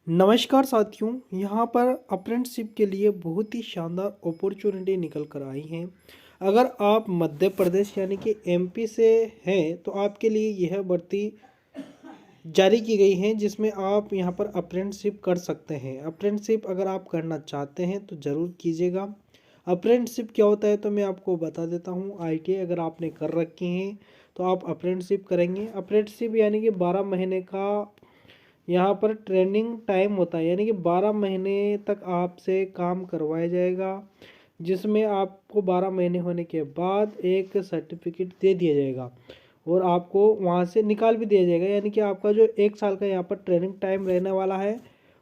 नमस्कार साथियों, यहाँ पर अप्रेंटिसशिप के लिए बहुत ही शानदार अपॉर्चुनिटी निकल कर आई हैं। अगर आप मध्य प्रदेश यानी कि एमपी से हैं तो आपके लिए यह भर्ती जारी की गई है जिसमें आप यहाँ पर अप्रेंटिसशिप कर सकते हैं। अप्रेंटिसशिप अगर आप करना चाहते हैं तो ज़रूर कीजिएगा। अप्रेंटिसशिप क्या होता है तो मैं आपको बता देता हूँ। आईटीआई अगर आपने कर रखी हैं तो आप अप्रेंटिसशिप करेंगे। अप्रेंटिसशिप यानी कि 12 महीने का यहाँ पर ट्रेनिंग टाइम होता है, यानी कि 12 महीने तक आपसे काम करवाया जाएगा, जिसमें आपको 12 महीने होने के बाद एक सर्टिफिकेट दे दिया जाएगा और आपको वहाँ से निकाल भी दिया जाएगा। यानी कि आपका जो 1 साल का यहाँ पर ट्रेनिंग टाइम रहने वाला है,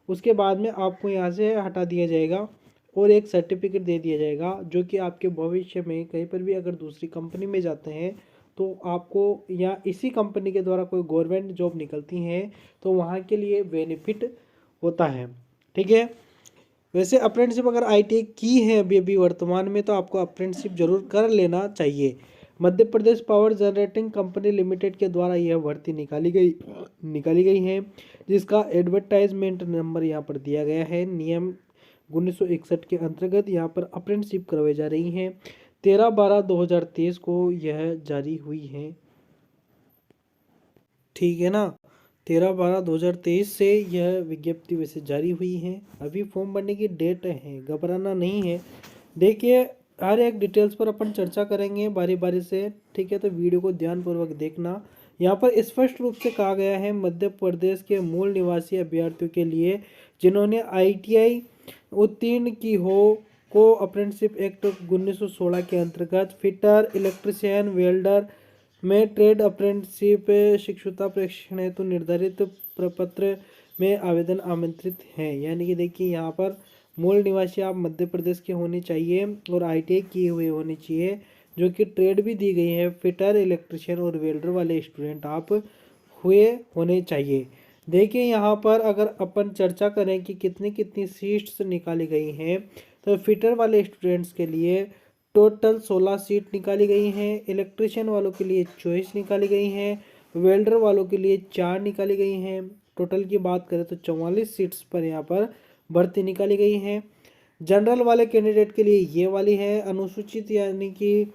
उसके बाद में आपको यहाँ से हटा दिया जाएगा और एक सर्टिफिकेट दे दिया जाएगा, जो कि आपके भविष्य में कहीं पर भी अगर दूसरी कंपनी में जाते हैं तो आपको या इसी कंपनी के द्वारा कोई गवर्नमेंट जॉब निकलती हैं तो वहाँ के लिए बेनिफिट होता है। ठीक है। वैसे अप्रेंटिसशिप अगर आईटीआई की है अभी वर्तमान में तो आपको अप्रेंटिसशिप जरूर कर लेना चाहिए। Madhya Pradesh power generating company limited के द्वारा यह भर्ती निकाली गई है, जिसका एडवर्टाइजमेंट नंबर यहाँ पर दिया गया है। नियम 1961 के अंतर्गत यहाँ पर अप्रेंटिसशिप करवाई जा रही हैं। 13/12/2023 को यह जारी हुई है। ठीक है ना। 13/12/2023 से यह विज्ञप्ति वैसे जारी हुई है। अभी फॉर्म भरने की डेट है, घबराना नहीं है। देखिए, हर एक डिटेल्स पर अपन चर्चा करेंगे बारी बारी से। ठीक है, तो वीडियो को ध्यानपूर्वक देखना। यहाँ पर स्पष्ट रूप से कहा गया है, मध्य प्रदेश के मूल निवासी अभ्यर्थियों के लिए जिन्होंने आईटीआई उत्तीर्ण की हो को अप्रेंटिसशिप एक्ट 1916 के अंतर्गत फिटर, इलेक्ट्रिशियन, वेल्डर में ट्रेड अप्रेंटिसशिप शिक्षुता प्रशिक्षण हेतु निर्धारित प्रपत्र में आवेदन आमंत्रित हैं। यानी कि देखिए, यहाँ पर मूल निवासी आप मध्य प्रदेश के होने चाहिए और आईटीआई किए हुए होने चाहिए, जो कि ट्रेड भी दी गई है। फिटर, इलेक्ट्रिशियन और वेल्डर वाले स्टूडेंट आप हुए होने चाहिए। देखिए, यहाँ पर अगर अपन चर्चा करें कि कितनी कितनी सीट्स निकाली गई हैं, तो फिटर वाले स्टूडेंट्स के लिए टोटल 16 सीट निकाली गई हैं। इलेक्ट्रिशियन वालों के लिए 24 निकाली गई हैं। वेल्डर वालों के लिए 4 निकाली गई हैं। टोटल की बात करें तो 44 सीट्स पर यहाँ पर भर्ती निकाली गई हैं। जनरल वाले कैंडिडेट के लिए ये वाली है। अनुसूचित यानी कि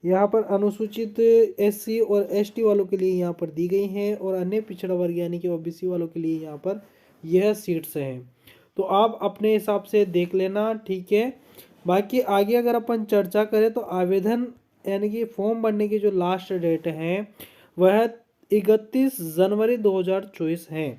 यहाँ पर अनुसूचित एससी और एसटी वालों के लिए यहाँ पर दी गई हैं और अन्य पिछड़ा वर्ग यानी कि ओबीसी वालों के लिए यहाँ पर यह सीट्स हैं। तो आप अपने हिसाब से देख लेना। ठीक है। बाकी आगे अगर अपन चर्चा करें तो आवेदन यानी कि फॉर्म भरने की जो लास्ट डेट है वह 31 जनवरी 2024 है।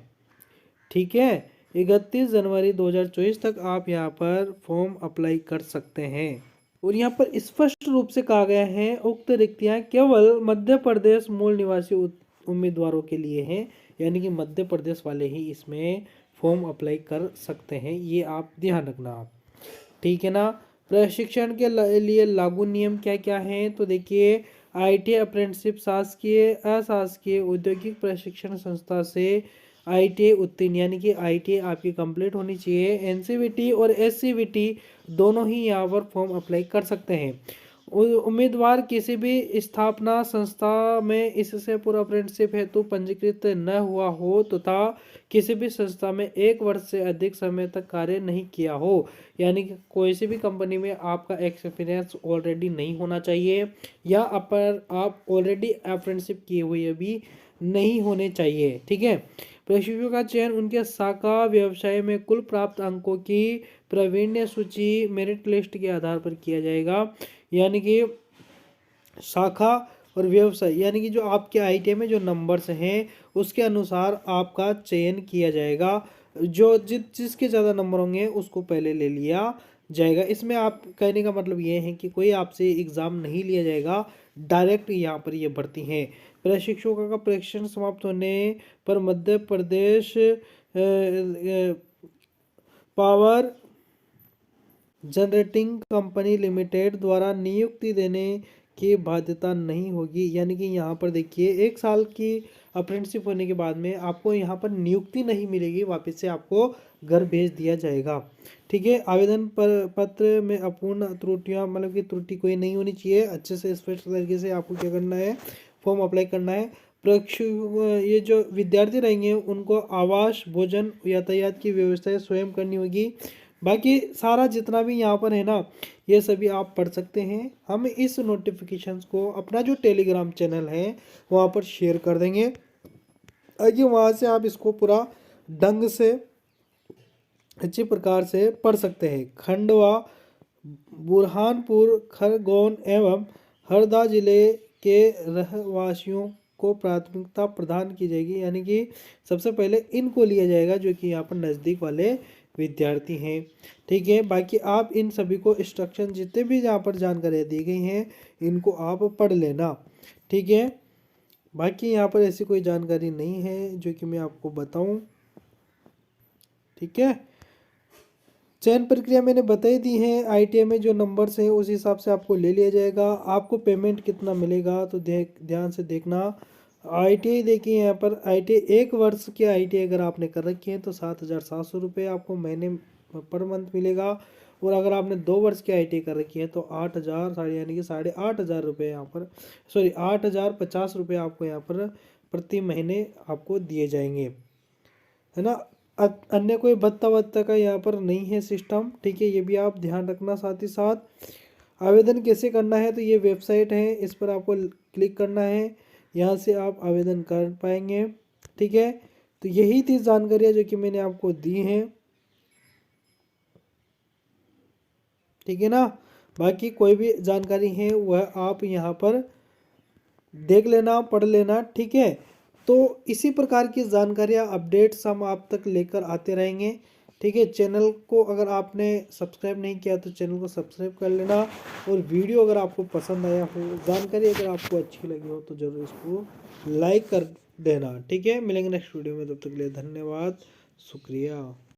ठीक है। 31 जनवरी 2024 तक आप यहाँ पर फॉर्म अप्लाई कर सकते हैं। और यहाँ पर स्पष्ट रूप से कहा गया है, उक्त रिक्तियाँ केवल मध्य प्रदेश मूल निवासी उम्मीदवारों के लिए हैं। यानी कि मध्य प्रदेश वाले ही इसमें फॉर्म अप्लाई कर सकते हैं, ये आप ध्यान रखना आप। ठीक है ना। प्रशिक्षण के लिए लागू नियम क्या क्या हैं तो देखिए, आईटीआई अप्रेंटिसशिप शासकीय अशासकीय औद्योगिक प्रशिक्षण संस्था से आईटीआई उत्तीर्ण यानी कि आईटीआई आपकी कंप्लीट होनी चाहिए। एनसीवीटी और एससीवीटी दोनों ही यहाँ पर फॉर्म अप्लाई कर सकते हैं। उम्मीदवार किसी भी स्थापना संस्था में इससे पूर्व अप्रेंटिसशिप हेतु पंजीकृत न हुआ हो तथा किसी भी संस्था में 1 वर्ष से अधिक समय तक कार्य नहीं किया हो। यानी कि कोई सी भी कंपनी में आपका एक्सपीरियंस ऑलरेडी नहीं होना चाहिए या अपर आप ऑलरेडी अप्रेंटिसशिप किए हुए भी नहीं होने चाहिए। ठीक है। प्रशिक्षु का चयन उनके शाखा व्यवसाय में कुल प्राप्त अंकों की प्रावीण्य सूची मेरिट लिस्ट के आधार पर किया जाएगा। यानी कि शाखा और व्यवसाय यानी कि जो आपके आईटीआई में जो नंबर्स हैं उसके अनुसार आपका चयन किया जाएगा। जो जिसके ज़्यादा नंबर होंगे उसको पहले ले लिया जाएगा। इसमें आप कहने का मतलब ये है कि कोई आपसे एग्ज़ाम नहीं लिया जाएगा, डायरेक्ट यहाँ पर ये भर्ती हैं। प्रशिक्षकों का प्रशिक्षण समाप्त होने पर Madhya Pradesh power generating company limited द्वारा नियुक्ति देने की बाध्यता नहीं होगी। यानी कि यहाँ पर देखिए, 1 साल की अप्रेंटिसशिप होने के बाद में आपको यहाँ पर नियुक्ति नहीं मिलेगी, वापस से आपको घर भेज दिया जाएगा। ठीक है। आवेदन पत्र में अपूर्ण त्रुटियाँ मतलब कि त्रुटि कोई नहीं होनी चाहिए। अच्छे से स्पष्ट तरीके से आपको क्या करना है, फॉर्म अप्लाई करना है। ये जो विद्यार्थी रहेंगे उनको आवास, भोजन, यातायात की व्यवस्था स्वयं करनी होगी। बाकी सारा जितना भी यहाँ पर है ना, ये सभी आप पढ़ सकते हैं। हम इस नोटिफिकेशंस को अपना जो टेलीग्राम चैनल है वहाँ पर शेयर कर देंगे, ताकि वहाँ से आप इसको पूरा ढंग से अच्छी प्रकार से पढ़ सकते हैं। खंडवा, बुरहानपुर, खरगोन एवं हरदा जिले के रहवासियों को प्राथमिकता प्रदान की जाएगी, यानी कि सबसे पहले इनको लिया जाएगा जो कि यहाँ पर नज़दीक वाले विद्यार्थी हैं। ठीक है, बाकी आप इन सभी को इंस्ट्रक्शन जितने भी यहाँ पर जानकारियाँ दी गई हैं इनको आप पढ़ लेना। ठीक है, बाकी यहाँ पर ऐसी कोई जानकारी नहीं है जो कि मैं आपको बताऊँ। ठीक है, चयन प्रक्रिया मैंने बताई दी है। आईटीआई में जो नंबर्स हैं उस हिसाब से आपको ले लिया जाएगा। आपको पेमेंट कितना मिलेगा तो ध्यान से देखना। आईटीआई देखिए, यहाँ पर आईटीआई 1 वर्ष की आईटीआई अगर आपने कर रखी है तो 7,700 रुपये आपको महीने पर मंथ मिलेगा। और अगर आपने 2 वर्ष की आईटीआई कर रखी है तो 8,000 साढ़े यानी कि 8,500 रुपये यहाँ पर, सॉरी 8,050 रुपये आपको यहाँ पर प्रति महीने आपको दिए जाएंगे, है ना। अन्य कोई भत्ता वत्ता का यहाँ पर नहीं है सिस्टम। ठीक है, ये भी आप ध्यान रखना। साथ ही साथ आवेदन कैसे करना है, तो ये वेबसाइट है, इस पर आपको क्लिक करना है, यहाँ से आप आवेदन कर पाएंगे। ठीक है, तो यही थी जानकारियाँ जो कि मैंने आपको दी हैं। ठीक है ना, बाकी कोई भी जानकारी है वह आप यहाँ पर देख लेना, पढ़ लेना। ठीक है, तो इसी प्रकार की जानकारियाँ, अपडेट्स हम आप तक लेकर आते रहेंगे। ठीक है, चैनल को अगर आपने सब्सक्राइब नहीं किया तो चैनल को सब्सक्राइब कर लेना। और वीडियो अगर आपको पसंद आया हो, जानकारी अगर आपको अच्छी लगी हो तो ज़रूर इसको लाइक कर देना। ठीक है, मिलेंगे नेक्स्ट वीडियो में, तब तक के लिए धन्यवाद, शुक्रिया।